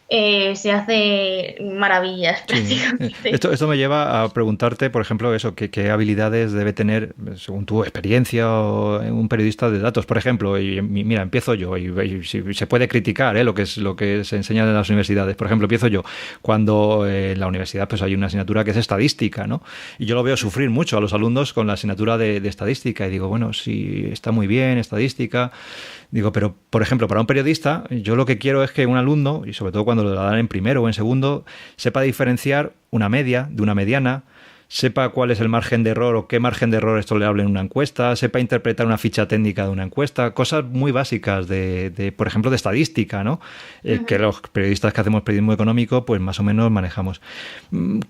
se hace maravillas prácticamente. Sí. Esto me lleva a preguntarte, por ejemplo, eso, qué habilidades debe tener, según tu experiencia, un periodista de datos, por ejemplo. Y mira, empiezo yo, y se puede criticar lo que se enseña en las universidades. Por ejemplo, empiezo yo, cuando en la universidad pues hay una asignatura que es estadística, ¿no? Y yo lo veo sufrir mucho a los alumnos con la asignatura de estadística, y digo, bueno, sí, está muy bien, estadística. Digo, pero, por ejemplo, para un periodista, yo lo que quiero es que un alumno, y sobre todo cuando lo dan en primero o en segundo, sepa diferenciar una media de una mediana, sepa cuál es el margen de error o qué margen de error es tolerable en una encuesta, sepa interpretar una ficha técnica de una encuesta, cosas muy básicas por ejemplo, de estadística, ¿no? Que los periodistas que hacemos periodismo económico, pues más o menos manejamos.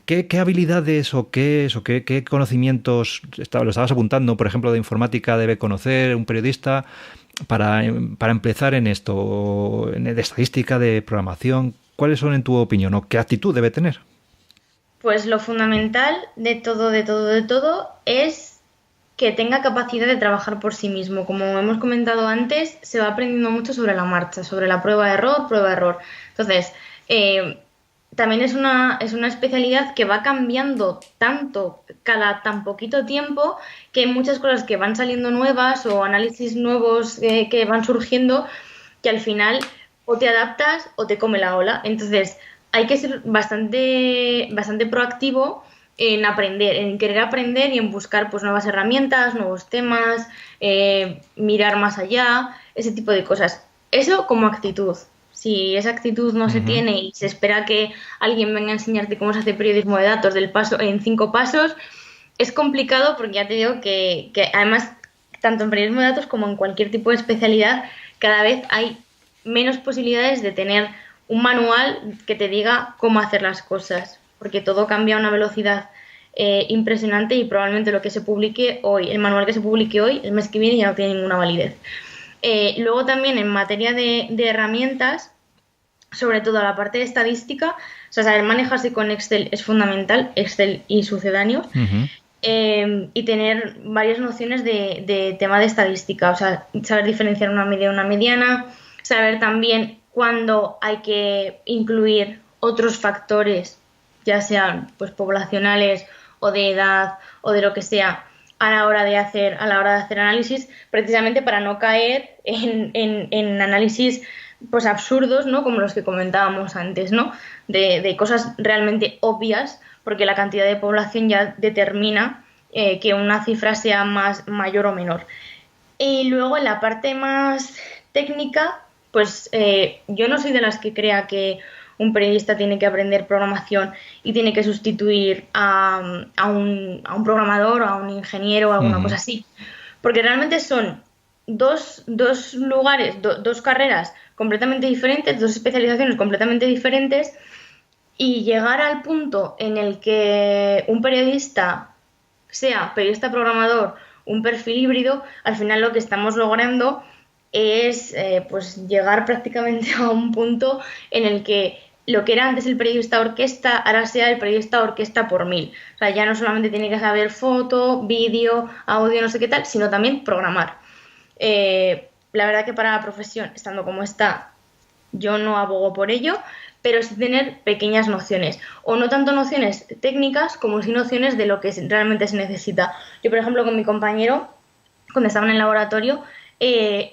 ¿Qué habilidades o qué conocimientos, lo estabas apuntando, por ejemplo, de informática debe conocer un periodista para empezar en esto, de estadística, de programación? ¿Cuáles son, en tu opinión, o qué actitud debe tener? Pues lo fundamental de todo es que tenga capacidad de trabajar por sí mismo. Como hemos comentado antes, se va aprendiendo mucho sobre la marcha, sobre la prueba-error. Entonces, también es una especialidad que va cambiando tanto cada tan poquito tiempo, que hay muchas cosas que van saliendo nuevas o análisis nuevos que van surgiendo, que al final o te adaptas o te come la ola. Entonces, hay que ser bastante proactivo en aprender, en querer aprender y en buscar pues nuevas herramientas, nuevos temas, mirar más allá, ese tipo de cosas. Eso como actitud. Si esa actitud no se tiene y se espera que alguien venga a enseñarte cómo se hace periodismo de datos en 5 pasos, es complicado, porque ya te digo que además, tanto en periodismo de datos como en cualquier tipo de especialidad, cada vez hay menos posibilidades de tener un manual que te diga cómo hacer las cosas, porque todo cambia a una velocidad impresionante, y probablemente lo que se publique hoy, el manual que se publique hoy, el mes que viene ya no tiene ninguna validez. Luego también en materia de herramientas, sobre todo la parte de estadística, o sea, saber manejarse con Excel es fundamental, Excel y sucedáneos, y tener varias nociones de tema de estadística, o sea, saber diferenciar una media de una mediana, saber también cuándo hay que incluir otros factores, ya sean pues poblacionales o de edad o de lo que sea, a la hora de hacer análisis, precisamente para no caer en análisis pues absurdos, ¿no? Como los que comentábamos antes, ¿no? De cosas realmente obvias, porque la cantidad de población ya determina que una cifra sea mayor o menor. Y luego en la parte más técnica, pues yo no soy de las que crea que un periodista tiene que aprender programación y tiene que sustituir a un programador o a un ingeniero o alguna cosa así. Porque realmente son dos lugares, dos carreras completamente diferentes, dos especializaciones completamente diferentes, y llegar al punto en el que un periodista sea periodista programador, un perfil híbrido, al final lo que estamos logrando es pues llegar prácticamente a un punto en el que lo que era antes el periodista orquesta, ahora sea el periodista orquesta por 1000. O sea, ya no solamente tiene que saber foto, vídeo, audio, no sé qué tal, sino también programar. La verdad que para la profesión, estando como está, yo no abogo por ello, pero sí tener pequeñas nociones, o no tanto nociones técnicas como sí nociones de lo que realmente se necesita. Yo, por ejemplo, con mi compañero, cuando estaba en el laboratorio,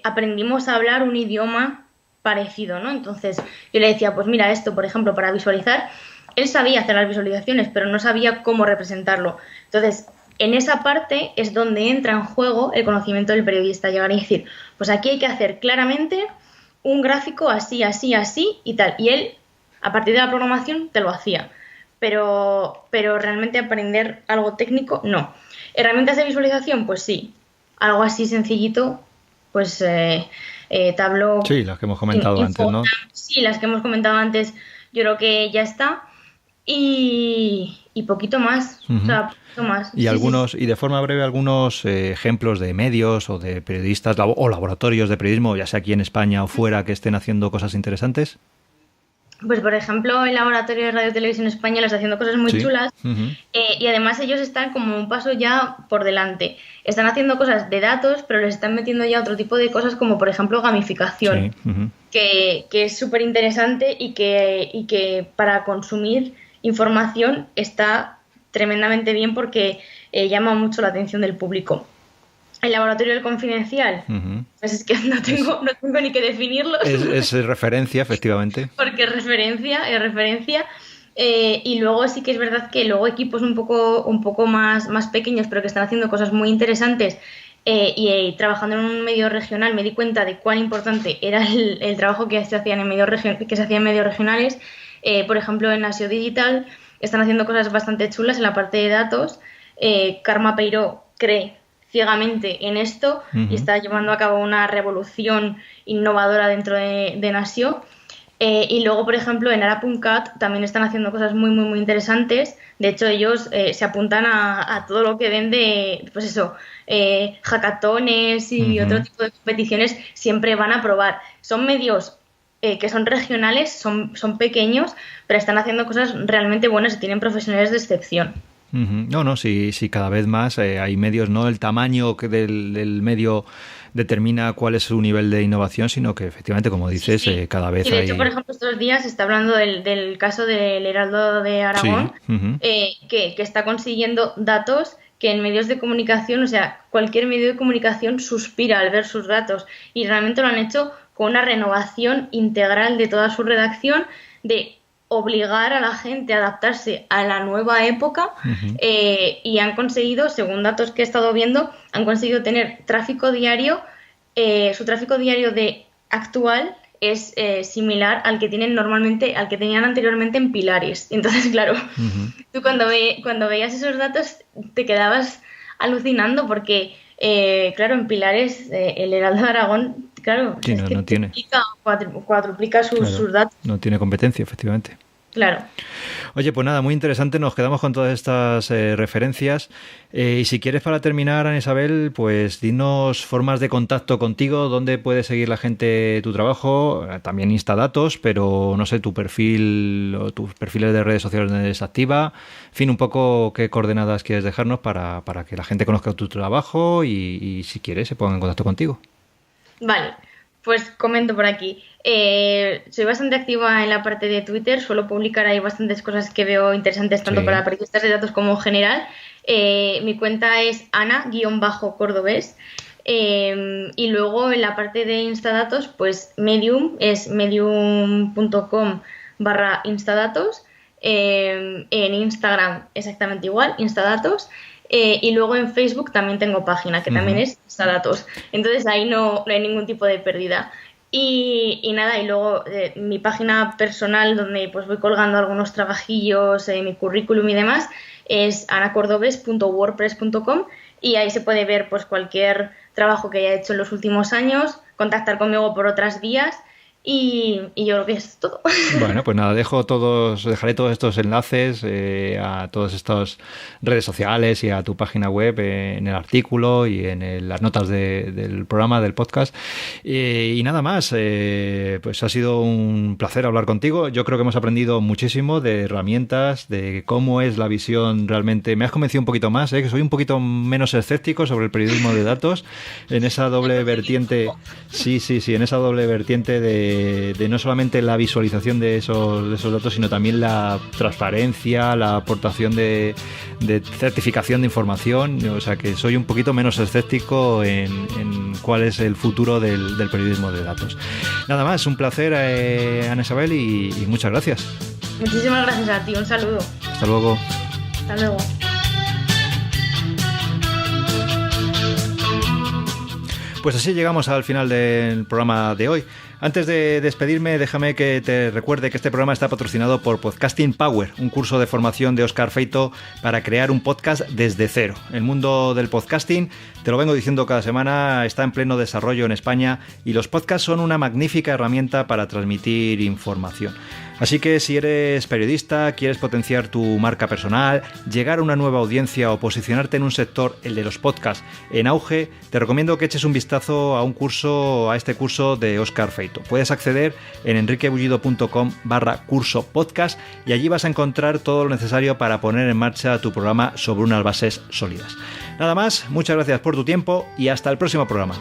aprendimos a hablar un idioma parecido, ¿no? Entonces yo le decía, pues mira, esto, por ejemplo, para visualizar, él sabía hacer las visualizaciones, pero no sabía cómo representarlo. Entonces, en esa parte es donde entra en juego el conocimiento del periodista, llegar y decir, pues aquí hay que hacer claramente un gráfico así, así, así y tal. Y él, a partir de la programación, te lo hacía. Pero realmente aprender algo técnico, no. ¿Herramientas de visualización? Pues sí. algo así sencillito, pues Tableau. Sí, las que hemos comentado antes, ¿no? Sí, las que hemos comentado antes, yo creo que ya está. Y poquito más, o sea, poquito más. Y algunos, y de forma breve, algunos ejemplos de medios o de periodistas o laboratorios de periodismo, ya sea aquí en España o fuera, que estén haciendo cosas interesantes. Pues, por ejemplo, el Laboratorio de Radio y Televisión Española está haciendo cosas muy chulas y además ellos están como un paso ya por delante. Están haciendo cosas de datos, pero les están metiendo ya otro tipo de cosas como, por ejemplo, gamificación, que es súper interesante y que para consumir información está tremendamente bien porque llama mucho la atención del público. El Laboratorio del Confidencial, pues es que no tengo ni que definirlo. Es referencia, efectivamente. Porque es referencia. Y luego sí que es verdad que luego equipos un poco más pequeños, pero que están haciendo cosas muy interesantes y trabajando en un medio regional, me di cuenta de cuán importante era el trabajo que se hacía en medios regionales. Por ejemplo, en Asio Digital están haciendo cosas bastante chulas en la parte de datos. Karma Peiró cree ciegamente en esto y está llevando a cabo una revolución innovadora dentro de Nasio. Y luego, por ejemplo, en Ara.cat también están haciendo cosas muy, muy, muy interesantes. De hecho, ellos se apuntan a todo lo que ven de, pues eso, hackatones y otro tipo de competiciones, siempre van a probar. Son medios que son regionales, son pequeños, pero están haciendo cosas realmente buenas y tienen profesionales de excepción. No, sí, cada vez más hay medios, no el tamaño del medio determina cuál es su nivel de innovación, sino que efectivamente, como dices, cada vez hay... Y de hecho, por ejemplo, estos días se está hablando del caso del Heraldo de Aragón, que está consiguiendo datos que en medios de comunicación, o sea, cualquier medio de comunicación suspira al ver sus datos, y realmente lo han hecho con una renovación integral de toda su redacción, de obligar a la gente a adaptarse a la nueva época y han conseguido, según datos que he estado viendo, han conseguido tener tráfico diario, su tráfico diario de actual es similar al que tienen normalmente, al que tenían anteriormente en Pilares. Entonces, claro, tú cuando veías esos datos te quedabas alucinando porque, claro, en Pilares el Heraldo de Aragón, claro, sí, no tiene. Cuadruplica sus datos. No tiene competencia, efectivamente. Claro. Oye, pues nada, muy interesante, nos quedamos con todas estas referencias y si quieres, para terminar, Ana Isabel, pues dinos formas de contacto contigo, dónde puede seguir la gente tu trabajo, también Instadatos, pero no sé, tu perfil o tus perfiles de redes sociales donde eres activa, en fin, un poco qué coordenadas quieres dejarnos para que la gente conozca tu trabajo y si quieres se ponga en contacto contigo. Vale, pues comento por aquí. Soy bastante activa en la parte de Twitter, suelo publicar ahí bastantes cosas que veo interesantes tanto para periodistas de datos como en general. Mi cuenta es ana_cordobés y luego en la parte de Instadatos, pues Medium es medium.com/instadatos, en Instagram exactamente igual, Instadatos. Y luego en Facebook también tengo página, que también es Instadatos. Entonces ahí no hay ningún tipo de pérdida. Y nada, y luego mi página personal, donde pues voy colgando algunos trabajillos, mi currículum y demás, es anacordobes.wordpress.com y ahí se puede ver pues cualquier trabajo que haya hecho en los últimos años, contactar conmigo por otras vías. Y yo creo que es todo. Bueno, pues nada, dejaré todos estos enlaces a todas estas redes sociales y a tu página web en el artículo y en las notas del programa, del podcast. Y nada más, pues ha sido un placer hablar contigo. Yo creo que hemos aprendido muchísimo de herramientas, de cómo es la visión realmente. Me has convencido un poquito más, que soy un poquito menos escéptico sobre el periodismo de datos, en esa doble vertiente. Sí, en esa doble vertiente de no solamente la visualización de esos datos, sino también la transparencia, la aportación de certificación de información. O sea que soy un poquito menos escéptico en cuál es el futuro del periodismo de datos. Nada más, un placer, Ana Isabel, y muchas gracias. Muchísimas gracias a ti, un saludo. Hasta luego. Hasta luego. Pues así llegamos al final del programa de hoy. Antes de despedirme, déjame que te recuerde que este programa está patrocinado por Podcasting Power, un curso de formación de Óscar Feito para crear un podcast desde cero. El mundo del podcasting, te lo vengo diciendo cada semana, está en pleno desarrollo en España y los podcasts son una magnífica herramienta para transmitir información. Así que si eres periodista, quieres potenciar tu marca personal, llegar a una nueva audiencia o posicionarte en un sector, el de los podcasts, en auge, te recomiendo que eches un vistazo a este curso de Óscar Feito. Puedes acceder en enriquebullido.com/curso podcast y allí vas a encontrar todo lo necesario para poner en marcha tu programa sobre unas bases sólidas. Nada más, muchas gracias por tu tiempo y hasta el próximo programa.